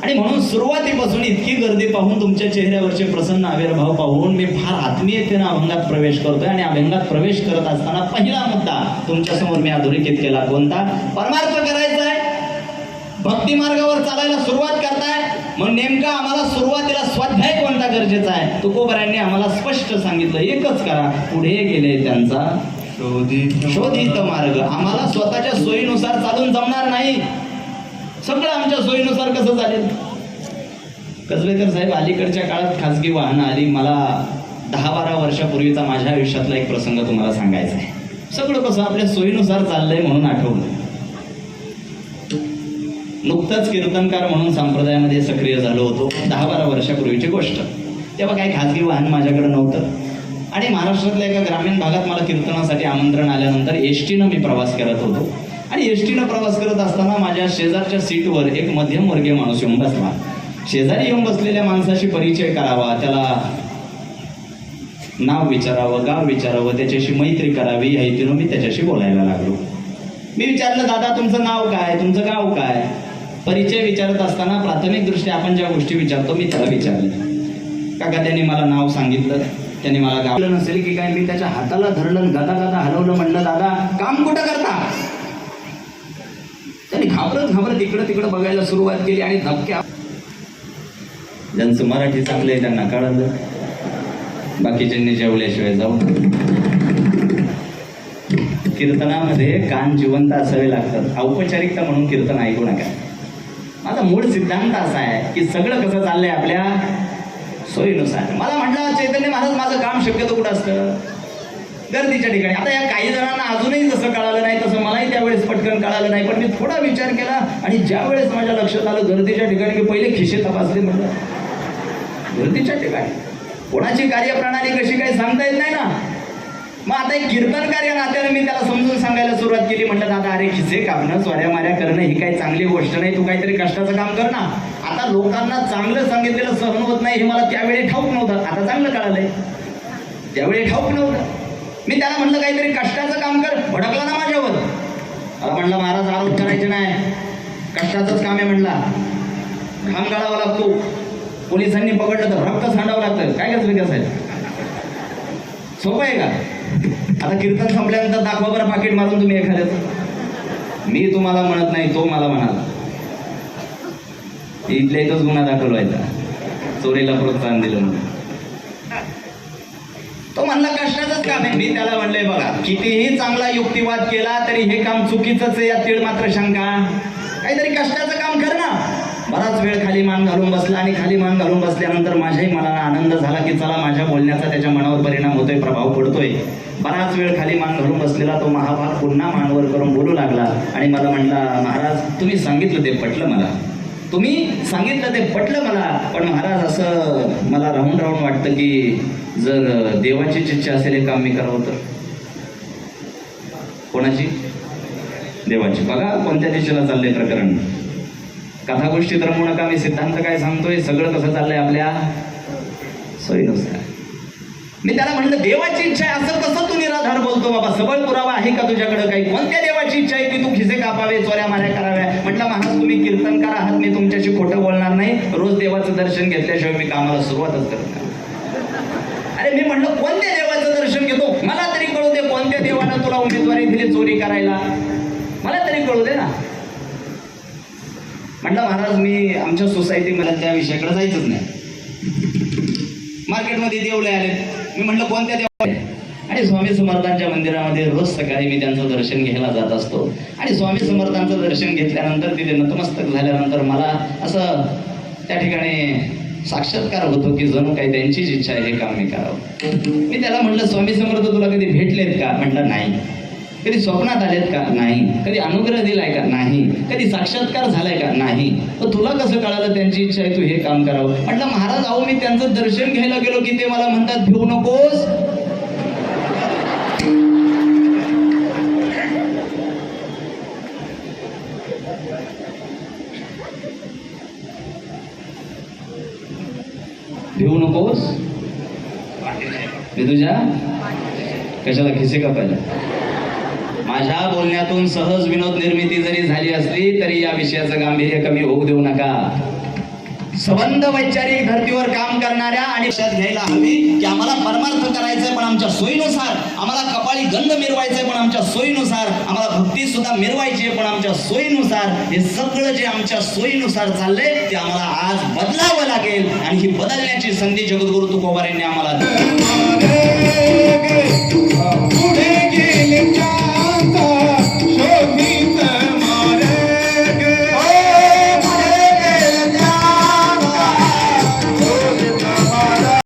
आणि म्हणून सुरुवातीपासून इतकी गर्दी पाहून, तुमच्या चेहऱ्यावरचे प्रसन्न आविर्भाव पाहून मी फार आत्मीयतेने अभंगात प्रवेश करतोय. आणि अभंगात प्रवेश करत असताना पहिला मुद्दा तुमच्यासमोर मी अधोरेखित केला. कोणता? परमार्थ करायचा आहे, भक्ती मार्गावर चालायला सुरुवात करताय, मग नेमका आम्हाला सुरुवातीला स्वाध्याय कोणता गरजेचा आहे? तुकोबरायांनी आम्हाला स्पष्ट सांगितलं, एकच करा. पुढे गेले त्यांचा शोधित मार्ग. आम्हाला स्वतःच्या सोयीनुसार चालून जमणार नाही. सगळं आमच्या सोयीनुसार कसं चालेल? कसबेकर साहेब, अलीकडच्या काळात खाजगी वाहनं आली. मला 10-12 वर्षापूर्वीचा माझ्या आयुष्यातला एक प्रसंग तुम्हाला सांगायचा आहे. सगळं कसं आपल्या सोयीनुसार चाललंय म्हणून आठवलं. नुकताच कीर्तनकार म्हणून संप्रदायामध्ये सक्रिय झालो होतो. 10-12 वर्षापूर्वीची गोष्ट. तेव्हा काही खाजगी वाहन माझ्याकडे नव्हतं. आणि महाराष्ट्रातल्या एका ग्रामीण भागात मला कीर्तनासाठी आमंत्रण आल्यानंतर एसटीनं मी प्रवास करत होतो. आणि एसटीनं प्रवास करत असताना माझ्या शेजारच्या सीटवर एक मध्यमवर्गीय माणूस येऊन बसला. शेजारी येऊन बसलेल्या माणसाशी परिचय करावा, त्याला नाव विचारावं, गाव विचारावं, त्याच्याशी मैत्री करावी, या हेतून मी त्याच्याशी बोलायला लागलो. मी विचारलं, दादा तुमचं नाव काय, तुमचं गाव काय? परिचय विचारत असताना प्राथमिकदृष्ट्या आपण ज्या गोष्टी विचारतो मी त्याला विचारलं. काका त्यांनी मला नाव सांगितलं, त्यांनी मला गाव नसेल की काय. मी त्याच्या हाताला धरलं, गादा गादा हलवलं, म्हणलं दादा काम कुठं करता? त्यांनी घाबरत इकडं तिकडं बघायला सुरुवात केली. आणि धक्क्या, ज्यांचं मराठी चांगलं आहे त्यांना कळलं, बाकीच्यांनी जेवल्याशिवाय जाऊ. कीर्तनामध्ये कान जिवंत असावे लागतात. औपचारिकता म्हणून कीर्तन ऐकू नका. माझा मूळ सिद्धांत असा आहे की सगळं कसं चाललंय आपल्या सोयीनुसार. मला म्हटलं चैतन्य महाराज, माझं काम शक्यतो कुठं असतं? गर्दीच्या ठिकाणी. आता या काही जणांना अजूनही जसं कळालं नाही तसं मलाही त्यावेळेस पटकन कळालं नाही. पण मी थोडा विचार केला आणि ज्या वेळेस माझ्या लक्षात आलं गर्दीच्या ठिकाणी, मी पहिले खिशे तपासले. म्हटलं गर्दीच्या ठिकाणी कोणाची कार्यप्रणाली कशी काय सांगता येत नाही ना. मग आता एक कीर्तनकार या नात्याने मी त्याला समजून सांगायला सुरुवात केली. म्हटलं दादा, अरे खिसे कापणं, चोऱ्या माऱ्या करणं ही काही चांगली गोष्ट नाही. तू काहीतरी कष्टाचं काम कर ना. आता लोकांना चांगलं सांगितलेलं सहन होत नाही हे मला त्यावेळी ठाऊक नव्हतं. आता चांगलं कळालंय, त्यावेळी ठाऊक नव्हतं. मी त्याला म्हटलं काहीतरी कष्टाचं काम कर. भडकला ना माझ्यावर. मला म्हणलं महाराज आरोप करायचे नाही, कष्टाचंच काम आहे. म्हणला घाम गाळावा लागतो, पोलिसांनी पकडलं तर रक्त सांडावं लागतं. काय कसं कसं आहे? सोपं आहे का? आता कीर्तन संपल्यानंतर दाखवा बरं पाकिट मारून तुम्ही एखाद्याचं. मी तुम्हाला म्हणत नाही, तो मला म्हणाला. इथल्या इथंच गुन्हा दाखल व्हायचा, चोरीला प्रोत्साहन दिलं म्हणून. तो म्हणला कष्टाचंच काम आहे. मी त्याला म्हणलंय बघा, कितीही चांगला युक्तिवाद केला तरी हे काम चुकीचंच आहे, यात तीळ मात्र शंका. काहीतरी कष्टाचं काम कर ना. बराच वेळ खाली मान घालून बसला. आणि खाली मान घालून बसल्यानंतर माझ्याही मनाला आनंद झाला की चला माझ्या बोलण्याचा त्याच्या मनावर परिणाम होतोय, प्रभाव पडतोय. बराच वेळ खाली मान घालून बसलेला तो महाभाग पुन्हा मानवर करून बोलू लागला. आणि मला म्हणला, महाराज तुम्ही सांगितलं ते पटलं मला, तुम्ही सांगितलं ते पटलं मला. पण महाराज असं मला राहून राहून वाटतं की जर देवाचीच इच्छा असेल हे काम मी करावं तर. कोणाची? देवाची. बघा कोणत्या दिशेला चाललंय प्रकरण. कथा गोष्टीत रमू नका. मी सिद्धांत काय सांगतोय, सगळं कसं चाललंय आपल्या सोयीनुसार. मी त्याला म्हणलं देवाची इच्छा आहे असं कसं तू निराधार बोलतो बाबा? सबळ पुरावा आहे का तुझ्याकडे काही? कोणत्या देवाची इच्छा आहे की तू खिसे कापावे, चोऱ्या माऱ्या कराव्या? म्हटलं महाराज तुम्ही कीर्तनकार आहात, मी तुमच्याशी खोटं बोलणार नाही. रोज देवाचं दर्शन घेतल्याशिवाय मी कामाला सुरुवातच करत नाही. अरे मी म्हणलं कोणत्या देवाचं दर्शन घेतो? मला तरी कळू दे, कोणत्या देवानं तुला उमेदवारी दिली चोरी करायला? मला तरी कळू दे ना. म्हटलं महाराज मी आमच्या सोसायटीमध्ये त्या विषयाकडे जायचंच नाही. मार्केटमध्ये देवळे आले. मी म्हटलं कोणत्या देव? आणि स्वामी समर्थांच्या मंदिरामध्ये रोज सकाळी मी त्यांचं दर्शन घ्यायला जात असतो. आणि स्वामी समर्थांचं दर्शन घेतल्यानंतर तिथे नतमस्तक झाल्यानंतर मला असं त्या ठिकाणी साक्षात्कार होतो की जणू काही त्यांचीच इच्छा आहे हे काम मी करावं. मी त्याला म्हटलं स्वामी समर्थ तुला कधी भेटलेत का? म्हटलं नाही. कधी स्वप्नात आलेत का? नाही. कधी अनुग्रह दिलाय का? नाही. कधी साक्षात्कार झालाय का? नाही. तर तुला कसं कळालं त्यांची इच्छा आहे तू हे काम करावं? म्हटलं महाराज अहो मी त्यांचं दर्शन घ्यायला गेलो की ते मला म्हणतात भिवू नकोस. भिवू नकोस. मी तुझ्या कशाला खिसे कापायला? माझ्या बोलण्यातून सहज विनोद निर्मिती जरी झाली असली तरी या विषयाचं गांभीर्य कमी होऊ देऊ नका. संबंध वैचारिक धर्तीवर काम करणाऱ्या आणि लक्षात घ्यायला हवी की आम्हाला परमार्थ करायचंय पण आमच्या सोयीनुसार, आम्हाला कपाळी गंध मिरवायचंय पण आमच्या सोयीनुसार, आम्हाला भक्ती सुद्धा मिरवायची आहे पण आमच्या सोयीनुसार. हे सगळं जे आमच्या सोयीनुसार चाललंय ते आम्हाला आज बदलावं लागेल आणि ही बदलण्याची संधी जगद्गुरु तुकोबार यांनी आम्हाला दिली.